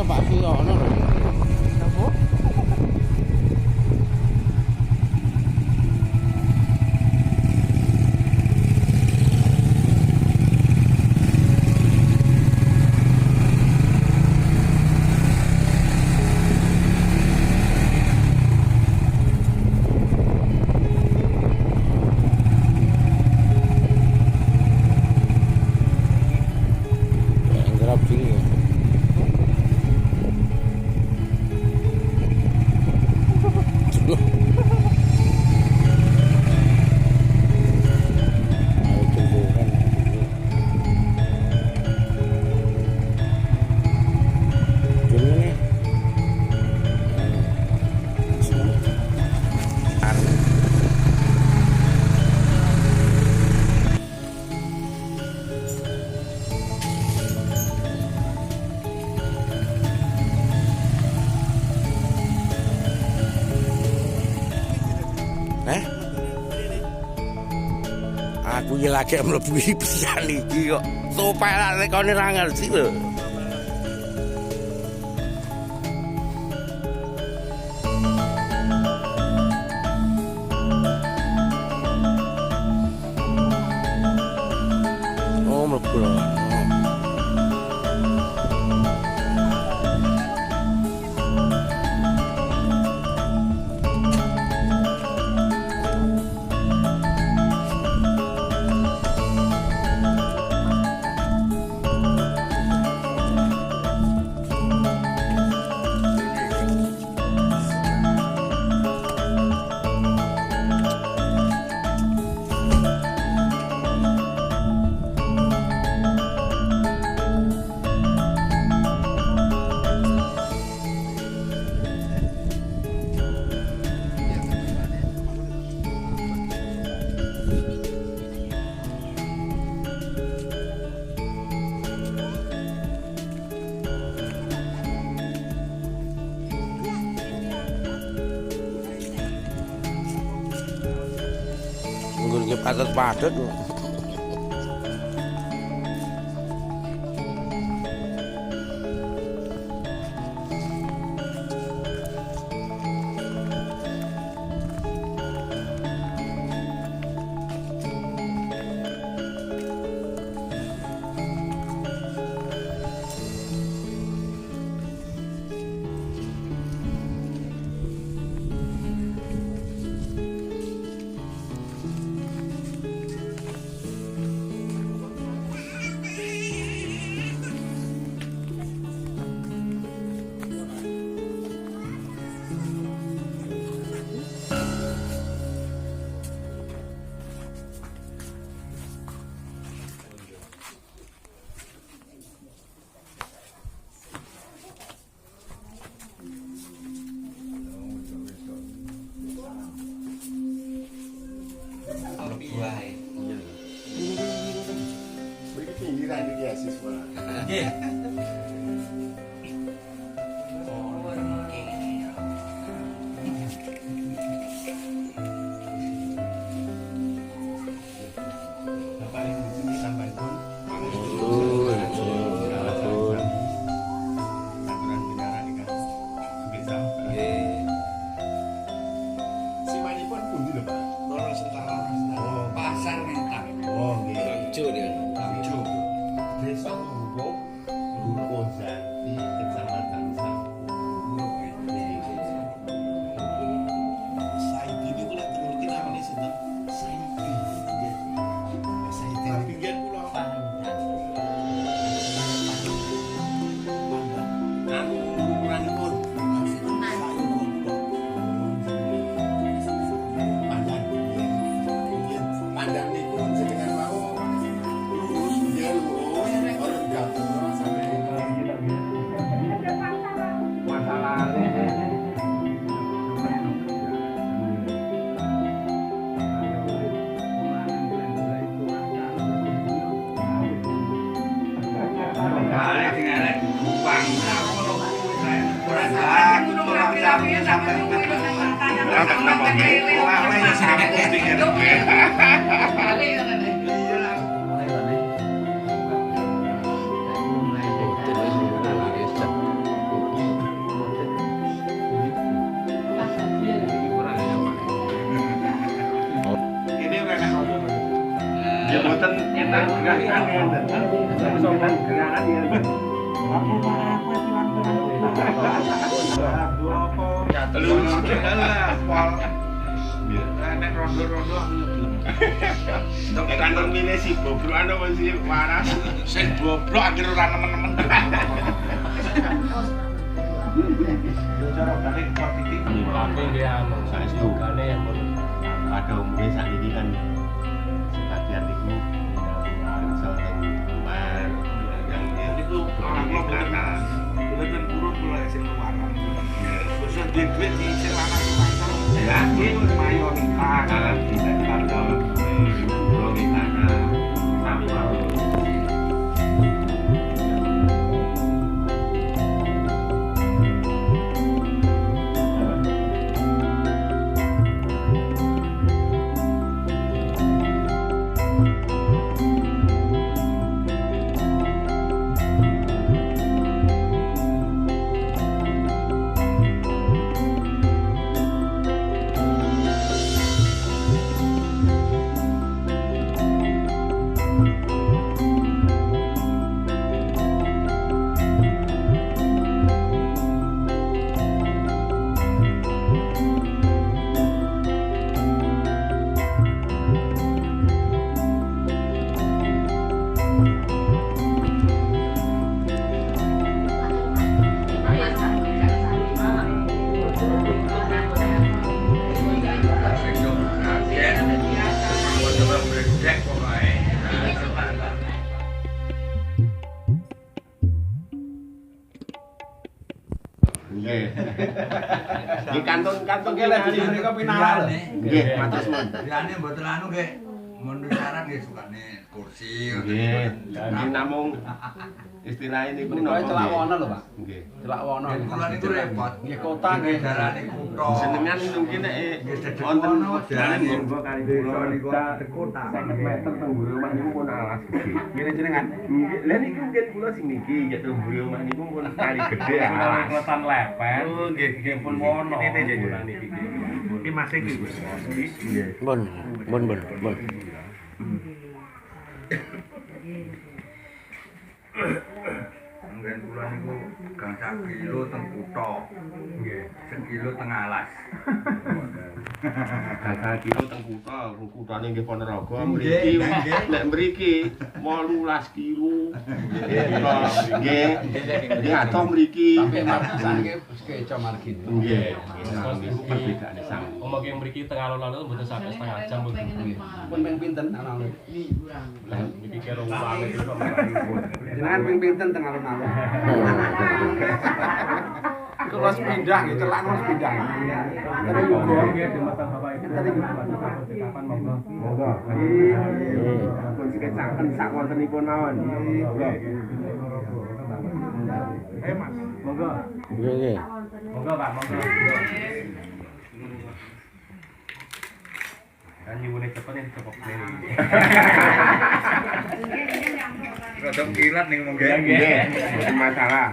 pasti ono lho. Napa? Aku iki lagi mlebu pisan iki kok. Supaya rekone ra ngerti lho. Oh, mlebu lho. Nggur padet-padet. Pinggiran iki ya siswa. Nggih. Kantor milih si bobrok ana masih waras. Sing bobrok akhir ora nemen-nemen. Cara balik positif. Tapi dia anu Saestu. kane yang Pada umumnya saat ini kan sebagian itu seorang kembar yang dia Itu orang lo karena bener kurun kula sing luaran. Terus duit di sing lanang pasar. Ya, iki mayoritas. logikanya sami wae. Nggih. Di kantong-kantong Oke, lagi mereka pinara. Nggih, matur suwun. Liyane mboten anu nggih. Mundur saran nggih sukane kursi. Nggih. Jadi namung istilahnya niku Menika celak wono lho, Pak. Nggih. Celak wono. Kula niku repot. Nggih kota nggih Darane kutha. Jenengan mungkin nek wonten wonten darane monggo kali kula niku kota. 50 meter teng mburi omah niku pun alas gede. ngene jenengan. Nggih, lha niku nggih kula sing niki ya teng mburi omah niku pun kali gede alas. Kelihatan lepet. Oh, nggih, nggih pun wono. Ini masih gitu. Nggih. Bon. Anggen kula niku gangsal kilo teng kutha. Nggih, sekilo teng alas. Gagal kilo teng kutane nggih Ponorogo mriki nek mriki 18 kilo. Nggih. Nggih ato mriki. Tapi margisan nggih keco margin. Nggih. Niku perbedaane sang. Omong yang mriki tengah alun-alun mboten sampai setengah jam mboten. Pun ping pinten ana lho. Lah iki kira uang itu sama. Jenengan ping pinten teng alun-alun. Iku los pindah nggih, celak los pindah. Tadi ugo nggih jembatan Bapak itu. Tadi kapan monggo. Monggo. Nggih. Pun dikecaken sak wontenipun mawon. Monggo. Mas. Monggo. Nggih. Monggo Pak, monggo. Kan nyuwune cepet yang cepet ini. Rodok kilat ning monggo. Nggih. Mboten masalah.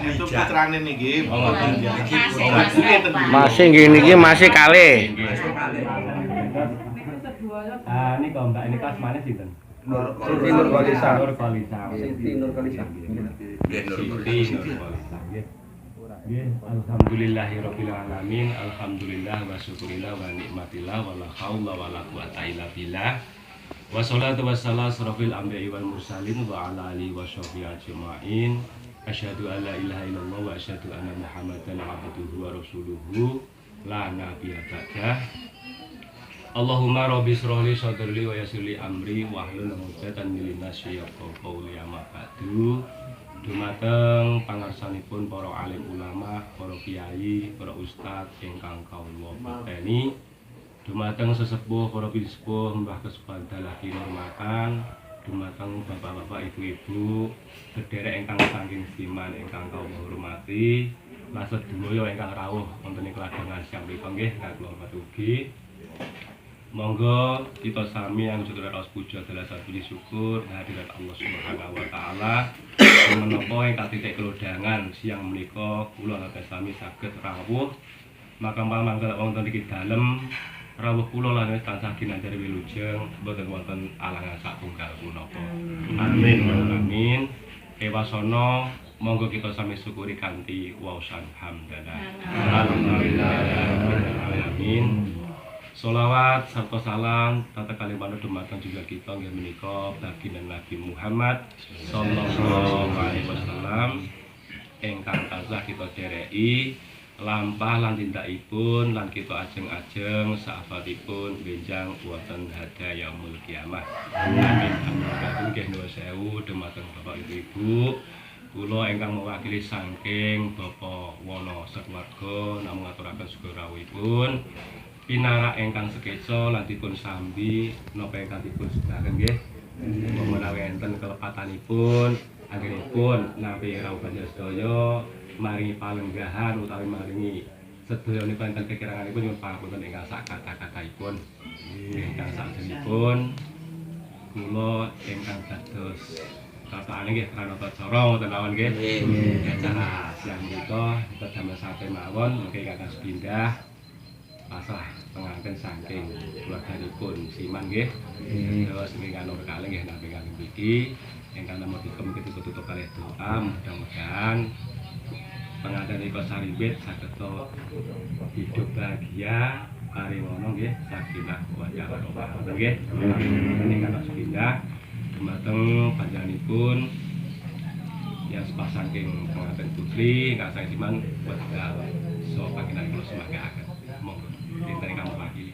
Itu putrane niki. Masih gini iki masih kalih. Ah, ini kok Mbak, ini kelas mana sih, Ten? Siti Nurkolisa. Nurkolisa. Siti Nurkolisa. Siti Nurkolisa. Nggih, alhamdulillahirabbil alamin. Alhamdulillah wa syukurillah wa nikmatillah wa la haula wa la quwata illa billah. Wassalatu wassalamu asrofil anbiya'i wal mursalin wa ala alihi wa sahbihi ajma'in. Asyhadu an la ilaha illallah wa asyhadu anna Muhammadan abduhu wa rasuluhu la nabiyya ba'dah. Allahumma rabbi shrahli sadri wa yassirli amri wa hlul 'uqdatam min lisani yafqahu qawli amma ba'du. Dumateng pangarsanipun para alim ulama, para kiai, para ustadz ingkang kawula pateni dumateng sesepuh para sepuh Mbah Kesuban Dalaki Nurmatan, dumateng bapak-bapak ibu-ibu sederek ingkang saking siman ingkang kawula hormati, lan sedaya ingkang rawuh wonten ing kladangan siang menika nggih kula hormati ugi. Monggo kita sami anjur raos puja dalah puji syukur hadirat Allah Subhanahu wa taala. Menapa ingkang titik kelodangan siang menika kula lan sami saged rawuh makam manggal wonten iki dalem rawuh kula lan tansah ginanjar wilujeng boten wonten alangan satunggal punapa. Amin. Amin. Ewasana monggo kita sami syukuri kanthi waosan hamdalah. Alhamdulillah. Amin. Sholawat sarta salam tata kalimanut dumateng juga kita nggih menika baginda Nabi Muhammad sallallahu alaihi wasallam ingkang tansah kita dereki lampah lan tindakipun lan kita ajeng-ajeng sahabatipun benjang wonten hadaya yaumul kiamah. Amin. Amin. Nggih nuwun sewu dumateng Bapak Ibu. Kula ingkang mewakili saking Bapak Wono sakeluarga namung ngaturaken syukur rawuhipun. Pinarak ingkang sekeca lan dipun sambi napa ingkang dipun sugaken nggih. Menawi enten kelepatanipun anggenipun nampi rawuh panjenengan sedaya maringi palenggahan utawi maringi sedaya nika enten kekiranganipun nyuwun pangapunten ingkang sak kata-kataipun. Ingkang sakjenipun kula ingkang dados tataan nggih pranata cara wonten awan nggih. Acara siang menika kita damel sate mawon mengke kakang sepindah pasrah pengantin saking keluarganipun Siman nggih. Terus ingkang nomor kalih nggih nampi kalih mriki ingkang namung ditutup kalih doa mudah-mudahan pengantin nika saribet saged hidup bahagia paringono nggih sakinah warahmah nggih. Ingkang sepindah dumateng panjenenganipun yang sepasang saking pengantin putri ingkang saking Siman wekdal so panjenengan kula semanggaken. Monggo dinten ingkang mewakili.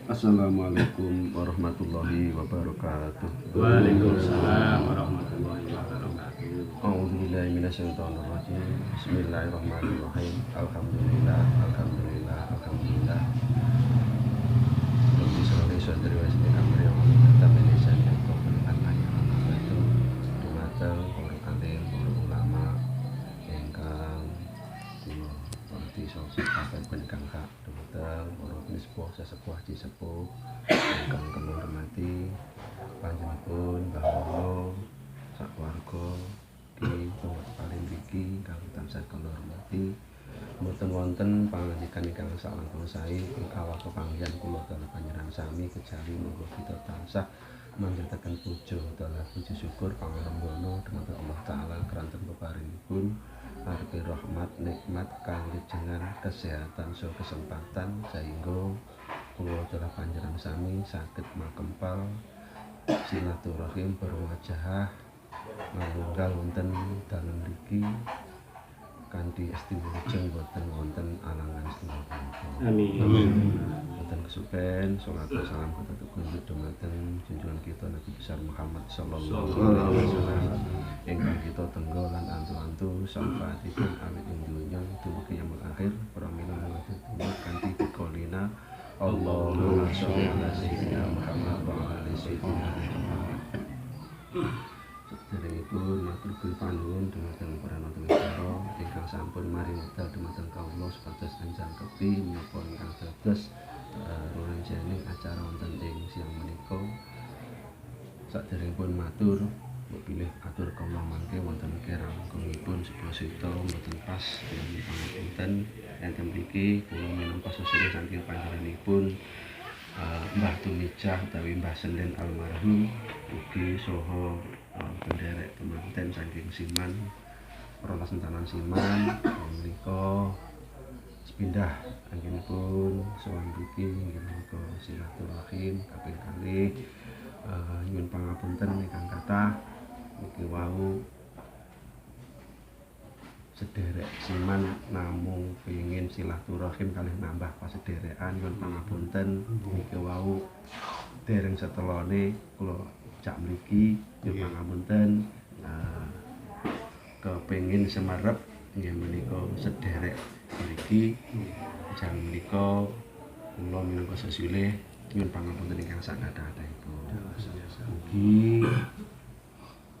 Assalamualaikum warahmatullahi wabarakatuh. Waalaikumsalam warahmatullahi wabarakatuh. A'udzubillahi minasyaitonir rajim. Bismillahirrahmanirrahim. Alhamdulillah, alhamdulillah, alhamdulillah. Rabbi sholli sadri wa yassir amri wa hlul 'uqdatam min lisani yafqahu qawli. Dumateng para alim, para ulama ingkang kula hormati sahabat ingkang hak dumateng para sesepuh sesepuh ingkang kula hormati panjenenganipun Mbah Wono sakeluarga ki paling mriki ingkang tansah kula hormati. Mboten wonten pangandikan ingkang salangkung sae ing awak pepanggihan kula dalah panjenengan sami kejawi monggo kita tansah manjataken puja dalah puji syukur pangalembono dumateng Allah taala keranten peparingipun arepe rahmat nikmat kangrejengan kesehatan so kesempatan sehingga kula dalah panjenengan sami saged makempal silaturahim berwajah manunggal wonten dalem mriki kanthi estimulujeng boten wonten alangan sedaya. Amin. Boten kesupen salat salam ketutup dumateng junjungan kita Nabi besar Muhammad sallallahu alaihi wasallam ingkang kita tenggo lan antu-antu syafaatipun awit ing donya dumugi yaumul akhir pramila ngatur kanthi dikolina Allahumma sholli ala sayyidina Muhammad wa ala sayyidina Muhammad. Sedherengipun matur panuwun dumateng para nonton ingkang sampun maring wekdal dumateng kawula supados anjangkepi menapa ingkang dados ruranjane acara wonten ing siang menika. Sadherengipun matur pilih atur kawula mangke wonten kirangkungipun sebuah sita mboten pas dening pangapunten enten mriki kula minangka sesuk saking panjenenganipun Mbah Tumijah utawi Mbah Senden almarhum ugi saha penderek temanten saking Siman Rolas Sentanan Siman menika sepindah anggenipun sowan mriki inggih menika silaturahim kaping kalih nyuwun pangapunten ingkang kathah niki wau sederek Siman namung pengin silaturahim kalih nambah pasederekan nyuwun pangapunten niki wau dereng setelone kula cak mriki nyuwun pangapunten kepengin semerep nggih menika sederek mriki jam menika kula minangka sesilih nyuwun pangapunten ingkang sakatah-katahipun. Mugi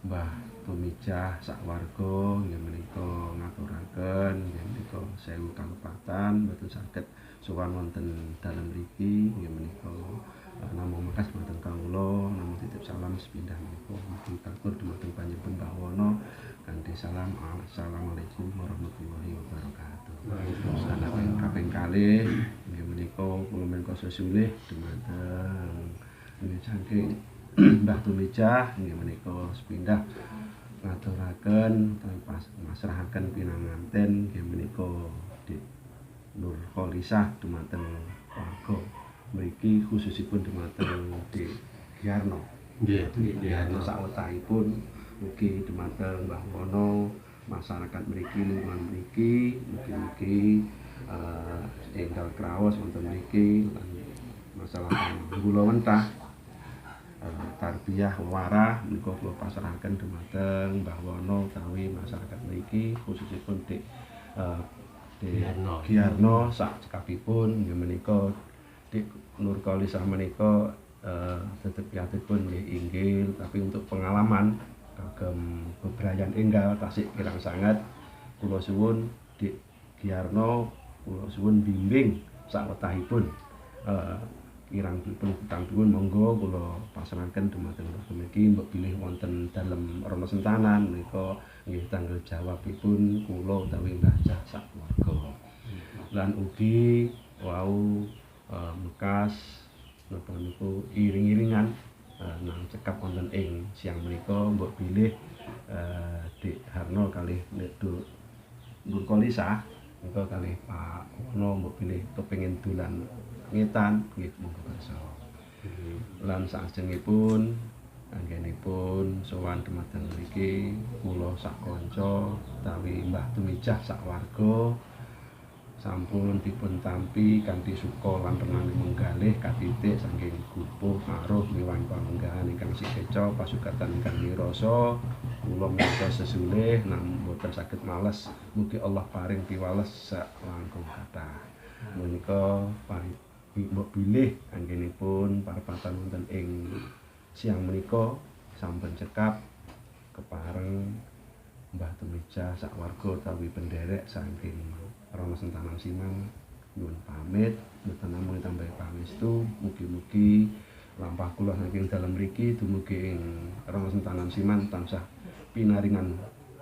Mbah Tumijah sak warga nggih menika ngaturaken nggih menika 1000 kalupatan boten saged sowan wonten dalem mriki nggih menika namung mekas boten kawula namung titip salam sepindah menika mugi katur dumateng panjenengan Mbah Wono kanthi salam assalamualaikum warahmatullahi wabarakatuh. Salam kaping kalih nggih menika kula menika sesulih dumateng saking Mbah Tumijah nggih menika sepindah ngaturaken masrahaken pinanganten nggih menika Dik Nur Kholisah dumateng warga mriki khususipun dumateng Dik Giarno. Nggih, Giarno sawetahipun mugi dumateng Mbah Wono masyarakat mriki lingkungan mriki mugi-mugi enggal kraos wonten mriki lan masalah gula mentah tarbiyah warah menika kula pasrahaken dumateng Mbah Wono utawi masyarakat mriki khususipun Dik Giarno sak cekapipun nggih menika Dik Nur Kholisah menika tetep yatipun nggih inggil tapi untuk pengalaman kagem bebrayan enggal tasik kirang sanget kula suwun Dik Giarno kula suwun bimbing sawetahipun kirangipun kutang pun monggo kula pasrahaken dumateng mriki mbok bilih wonten dalem rana sentanan menika nggih tanggung jawabipun kula utawi Mbah Jah sak warga. Lan ugi wau bekas napa niku iring-iringan nang cekap wonten ing siang menika mbok bilih Dik Harno kalih Nur Kholisah menika kalih Pak Wono mbok bilih kepengin dolan ngetan nggih monggo kersa. Lan salajengipun anggenipun sowan dumateng mriki kula sak kanca utawi Mbah Tumijah sak warga sampun dipun tampi kanthi suka lan renang menggalih katitik saking gupuh aruh miwang panganggahan ingkang sikeca pasugatan ingkang nirasa kula menika sesulih namung boten saged males mugi Allah paring piwales sak langkung kathah menika mbok bilih anggenipun parapatan wonten ing siang menika sampun cekap kepareng Mbah Tumijah sak warga utawi penderek saking Rana Sentanan Siman nyuwun pamit mboten namung tambahi pangestu mugi-mugi lampah kula saking dalem mriki dumugi ing Rana Sentanan Siman tansah pinaringan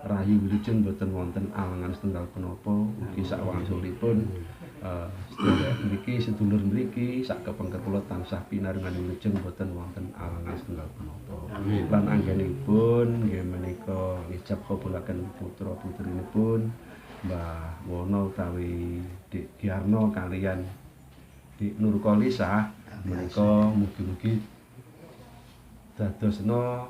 rahayu wilujeng boten wonten alangan setunggal punapa ugi sak wangsulipun sedherek mriki sedulur mriki sak kepengker kula tansah pinaringan wilujeng boten wonten alangan setunggal punapa. Lan anggenipun nggih menika ngijab kabulaken putra-putrinipun Mbah Wono utawi Dik Giarno kaliyan Dik Nur Kholisah menika mugi-mugi dadosna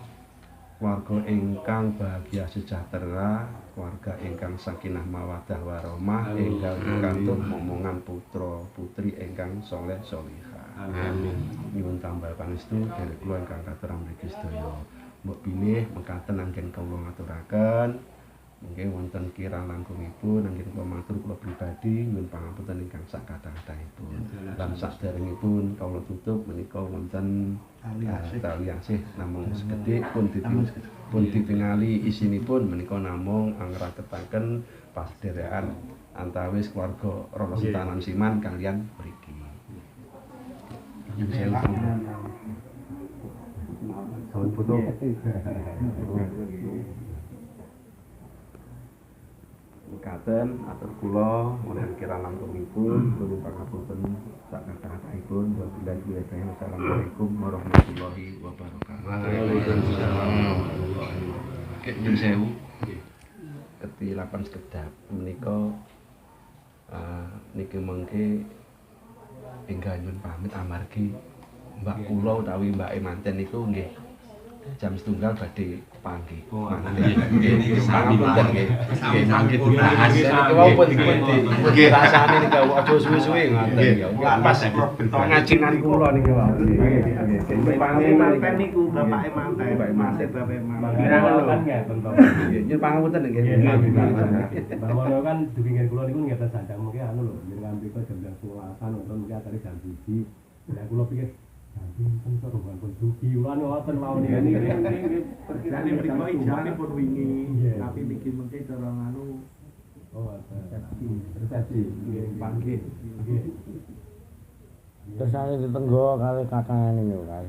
warga ingkang bahagia sejahtera, warga ingkang sakinah mawaddah warahmah, ingkang pikantuk momongan putra putri ingkang saleh salihah. Amin. Nyuwun tambah pangestu dherek kula ingkang katurang mriki sedaya. Mbok bilih mekaten anggen kawula ngaturaken. Mungkin wonten kirang langkungipun anggen kula matur kula pribadi nyuwun pangapunten ingkang sakatah-katahipun. Lan saderengipun kawula tutup menika wonten tali asih namung sekedhik pun ditingali isinipun menika namung angraketaken pasederekan antawis keluarga Rana Sentanan Siman kaliyan mriki. Sampun foto. Mekaten atur kula wonten kirang langkungipun nyuwun pangapunten sakatah-katahipun wabillahi taufiq. Assalamualaikum warahmatullahi wabarakatuh. Waalaikumsalam warahmatullahi wabarakatuh. Nyun sewu. Ketilapan sekedap menika niki mengke enggak nyun pamit amargi Mbak kula utawi mbake manten niku nggih jam setunggal badhe panggih. Oh, nggih sami punten nggih. Nggih mangke Nggih, dibahas. sami. Niki pun nggih rasane niki aja suwe-suwe ngoten ya. Pas pengajian kula niki wae. Nggih. Manten niku bapake manten. Manten bapake manten. Kira kan nggih pentok. Nggih nyuwun pangapunten nggih. Bahwa kan di pinggir kula niku ngeten sanjang mungkin anu lho, jenengan mriko jam 11-an nonton mungkin atare jam 1. Lah kula pikir Pinten kok ruang konstruksi ulan ngoten mawon iki. Perkirane mriko ijabe pun wingi, tapi niki mengke cara anu resepsi nggih panggih. Nggih. Terus saya ditenggo kali kakangane niku kali.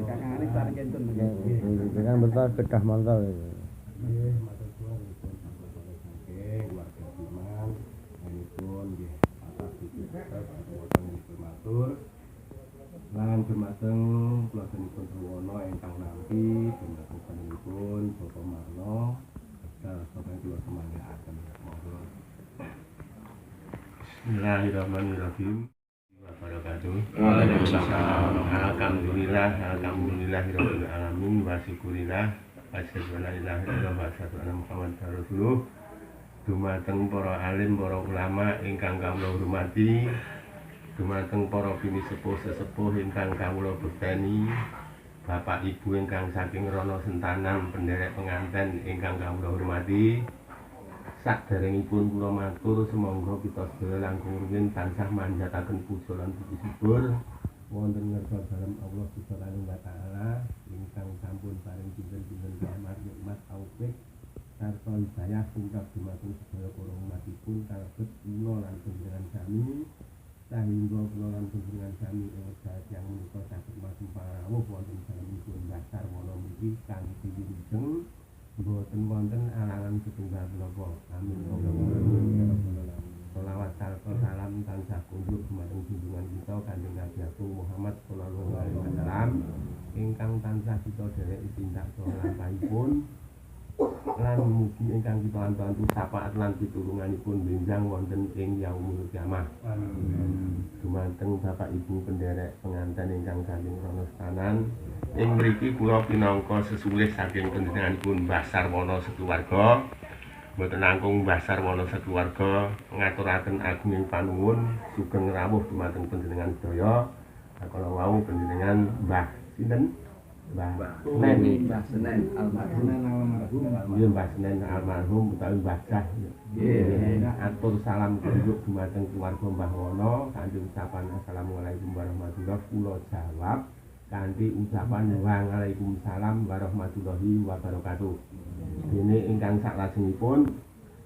kakangane bareng kenten. Dengan betul bedah montol itu. Nggih, matur suwun dipun sampun saking keluarga Iman, menipun nggih atas dipun wonten dipun matur. Lan dumateng kulawanipun Truwono ingkang nampi dumateng panjenenganipun Bapak Marno sampun kula semanggaaken monggo. Bismillahirrahmanirrahim. Wabarakatuh. Waalaikumsalam. Alhamdulillahirabbil alamin wa syukurillah asyhadu an la ilaha illallah wa asyhadu anna Muhammadar Rasulullah. Dumateng para alim, para ulama ingkang kawula hormati, dumateng para bini sepuh ingkang kawula bekteni, Bapak Ibu ingkang saking rono sentanan, penderek penganten ingkang kawula hormati. Saderengipun kula matur sumangga kita sedaya langkung rumiyin tansah manjataken puja lan puji syukur wonten ngersa dalem Allah Subhanahu wa taala ingkang sampun paring pinten-pinten rahmat nikmat taufik sarta hidayah tumrap dumateng sedaya para umatipun kalebet kula lan panjenengan sami. Sahingga kula lan panjenengan sami ing wekdal yang menika saged masem parawuh wonten salemipun dasar wana mriki kanthi wilujeng boten wonten alangan setunggal menapa. Amin. Shalawat sarta salam tansah kunjuk dumateng junjungan kita Kanjeng Nabi Agung Muhammad sallallahu alaihi wasallam ingkang tansah kita derek tindak saha lampahipun lan mugi ingkang kita antu-antu syafaat lan pitulunganipun benjang wonten ing yaumul kiamah. Amin. Dumateng Bapak Ibu penderek penganten ingkang saking rono setanan ing mriki kula pinangka sesulih saking panjenenganipun Mbah Sarwono sekeluarga mboten langkung Mbah Sarwono sekeluarga ngaturaken agunging panuwun sugeng rawuh dumateng panjenengan sedaya kala wau panjenengan Mbah sinten Mbah Senen almarhum. Nggih Mbah Senen almarhum utawi Mbah Jah. Nggih. Atur salam kunjuk dumateng keluarga Mbah Wono kanthi ucapan assalamualaikum warahmatullahi kula jawab kanthi ucapan waalaikumsalam warahmatullahi wabarakatuh. Dene ingkang saklajengipun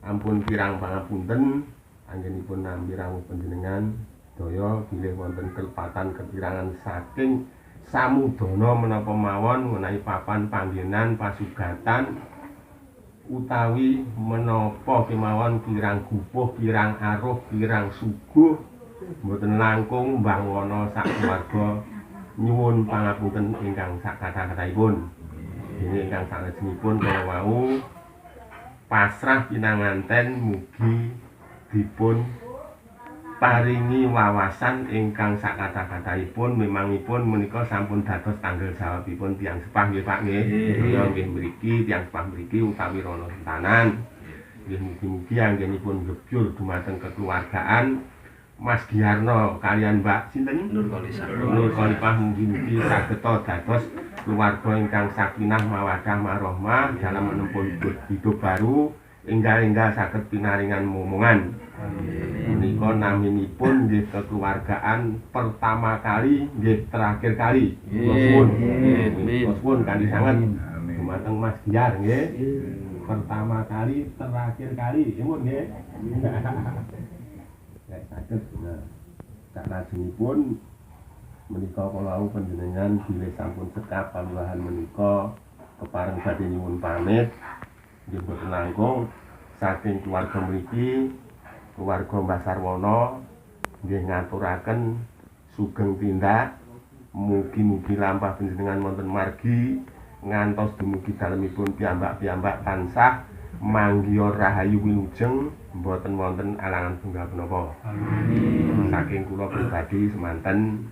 ampun kirang pangapunten anggenipun nampi rawuh panjenengan daya bilih wonten kelepatan kekirangan saking samudana menapa mawon menawi papan panggenan pasugatan utawi menapa kemawon kirang gupuh, kirang aruh, kirang suguh mboten langkung Mbah Wono sak keluarga nyuwun pangapunten ingkang sak kathah-kathahipun. Dene ingkang salajengipun kala wau pasrah pinanganten mugi dipun paringi wawasan ingkang sakathah-kathahipun memangipun menika sampun dados tanggal jawabipun tiyang sepah nggih Pak nggih. Kaya nggih mriki tiyang sepah mriki utawi rono sentanan. Nggih mugi-mugi anggenipun gebyur dumateng kekeluargaan Mas Giarno kalian Mbak sinten Nur Khalifah mugi-mugi saged dados keluarga ingkang sakinah mawaddah warahmah dalam menempuh hidup baru enggal-enggal saged pinaringan momongan. Menika naminipun nggih kekeluargaan pertama kali nggih terakhir kali. Nuwun kanthi sanget dumateng Mas Giar nggih. Pertama kali terakhir kali nyuwun nggih. Nek saged saklajengipun menika kala wau panjenengan bilih sampun cekap paluahan menika kepareng badhe nyuwun pamit nggih boten langkung saking keluarga mriki keluarga Mbah Sarwono nggih ngaturaken sugeng tindak mugi-mugi lampah panjenengan wonten margi ngantos dumugi dalemipun piyambak-piyambak tansah manggiya rahayu wilujeng mboten wonten alangan tunggal menapa. Amin. Saking kula pribadi semanten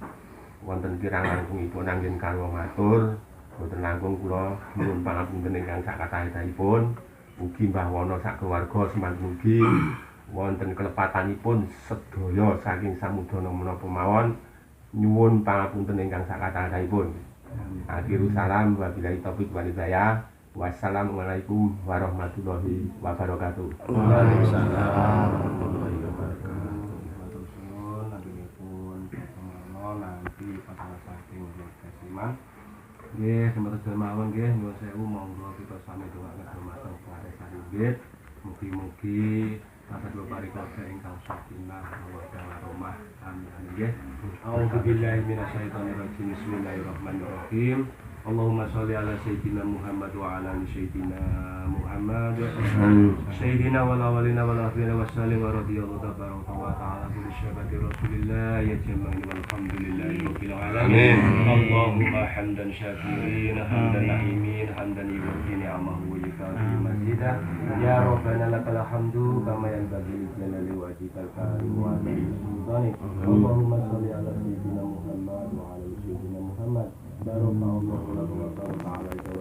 wonten kirang langkungipun anggen kawula matur Boten langkung kula nyuwun pangapunten ingkang sakatah-katahipun. Mugi Mbah Wono sak keluarga semanten mugi wonten kelepatanipun sedaya saking samudana menapa mawon nyuwun pangapunten ingkang sakatah-katahipun. Akhirul salam wabillahi taufik wal hidayah. Wassalamualaikum warahmatullahi wabarakatuh. Waalaikumsalam warahmatullahi wabarakatuh. Matur suwun lajengipun pamanon nanti patang saking kasiman. Nggih, semoga mawon nggih nyuwun sewu monggo kita sami dongaken dumateng paresan nggih. Mugi-mugi tansah kula paringake ingkang sakinah mawaddah warahmah. Amin nggih. A'udzubillahi minasyaitonir rajim. Bismillahirrahmanirrahim. Allahumma sholli ala sayyidina Muhammad wa ala ali sayyidina Muhammad sayyidina wal awwalina wal akhirin wa sallim wa radhiyallahu tabaraka wa ta'ala bi syabati rasulillah ya jama'in walhamdulillahi rabbil alamin. Allahumma hamdan syakirin hamdan na'imin hamdan yuwaffi ni'amahu wa yukafi mazidah ya rabbana lakal hamdu kama yanbaghi li jalali wajhikal karim wa sultanik. Allahumma sholli ala sayyidina Muhammad wa ala ali sayyidina Muhammad. Baraka Allahu laka wa baraka alaika wa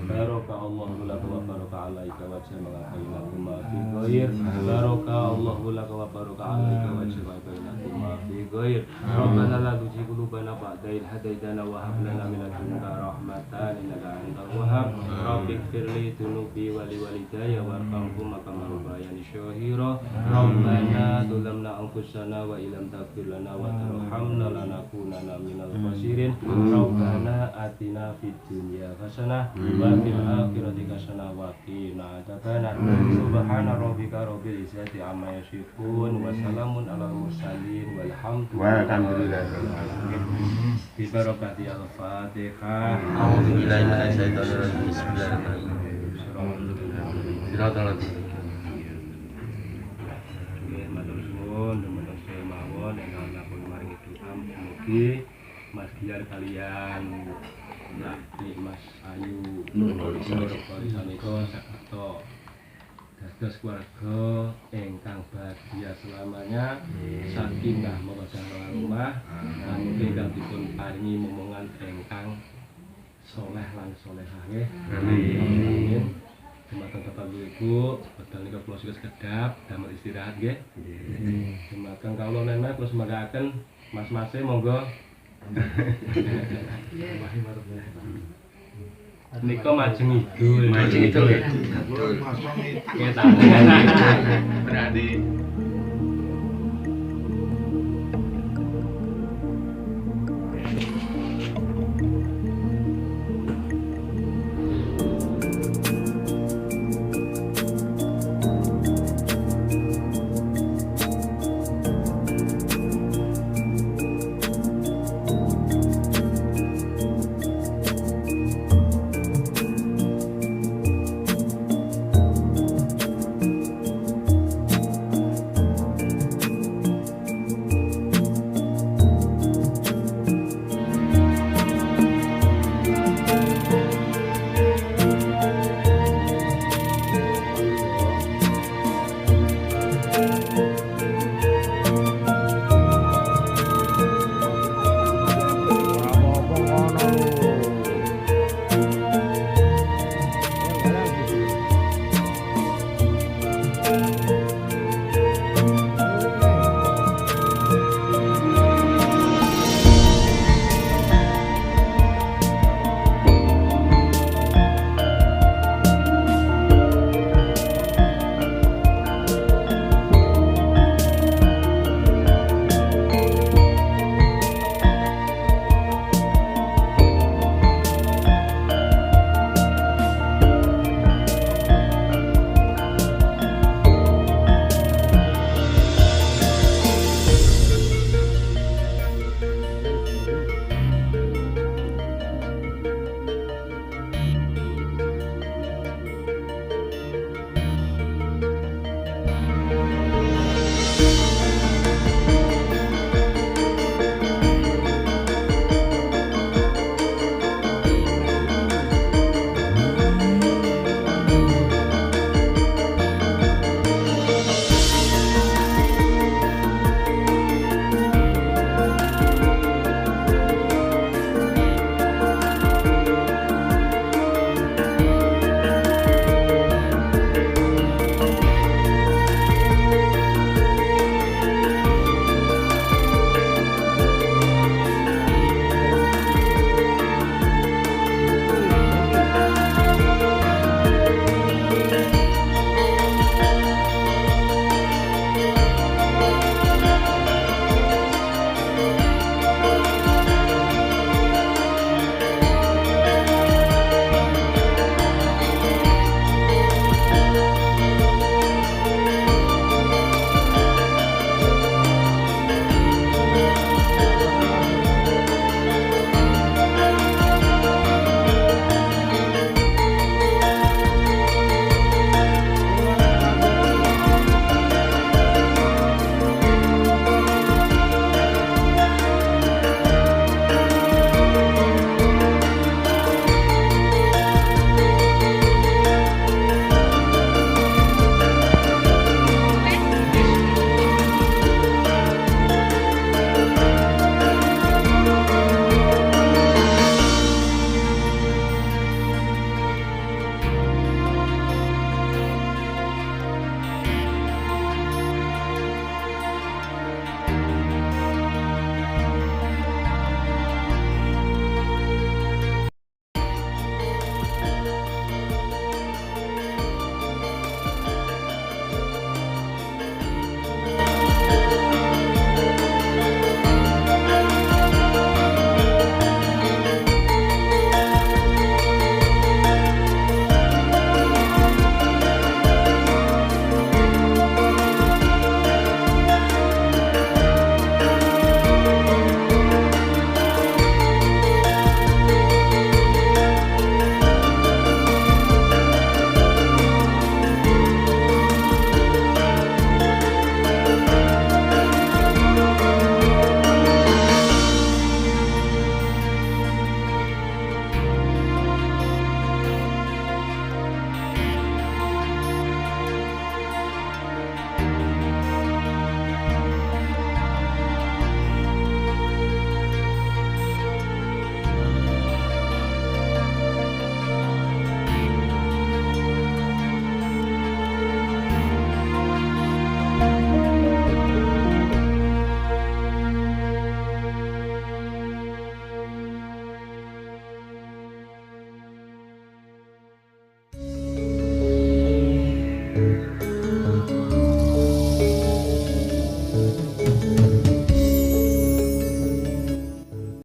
baraka Allahu laka wa baraka alaika wa bainakum ma fi ghair. Baraka Allahu laka wa baraka alaika wa bainakum ma fi ghair. Rabbana la tuzigh qulubana ba'da idh hadaytana wa hab lana min ladunka rahmatan innaka antal wahhab. Rabbi ighfirli dhunubi wa li walidayya warhamhuma kama rabbayani shaghira. Rabbana zalamna anfusana wa illam taghfir lana wa tarhamna lanakunanna minal khasirin. Rabbana atina fid dunya hasanah wa fil akhirati hasanah wa qina adzabannar. Subhana rabbika rabbil izzati amma yasifun wa salamun alal mursalin walhamdulillahi rabbil alamin. Bi barakati al-Fatihah. A'udzubillahi minasyaitonir rajim. Bismillahirrahmanirrahim. Siratal ladzina matur suwun dhumateng sedaya mawon ingkang napun maringi doa mugi Mas Giar kalian Mas Ayu sanika saged dados keluarga ingkang bahagia selamanya, sakinah mawaddah warahmah, mugi ingkang dipun paringi momongan ingkang saleh lan salehah nggih. Amin. Dumateng Bapak Ibu, wekdal nika kula sing sekedhap damel istirahat nggih. Dumateng kawula nenek kula semagaken mas-mase monggo. Nika majeng idul. Majeng idul. Kita berani